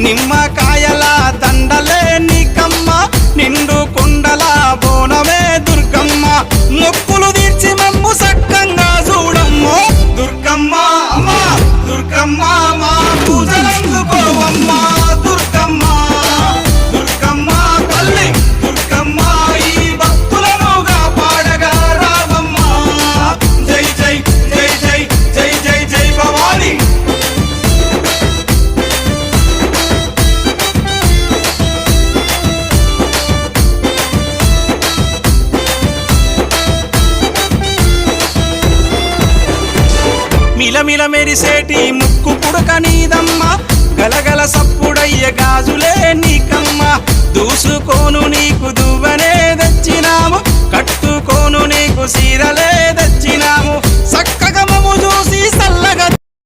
నిమ్మకాయల దండలే నీకమ్మ నిండు కుండల బోనమే దుర్గమ్మ మొక్కులు తీర్చి మమ్ము సక్కంగా చూడమ్మో దుర్గమ్మ అమ్మ దుర్గమ్మ మా పూజలందుకోవమ్మ దుర్గమ్మ దుర్గమ్మ తల్లి దుర్గమ్మ ఈ భక్తులను కాపాడగా రావమ్మ జై జై జై జై జై జై జై భవాని మిలమిల మెరిసేటి ముక్కు పుడక నీదమ్మ గలగల సప్పుడయ్య గాజులే నీకమ్మ దూసుకోను నీకు దువ్వనే తెచ్చినాము కట్టుకోను నీకు సీరలే తెచ్చినాము సక్కగా మము చూసి సల్లగా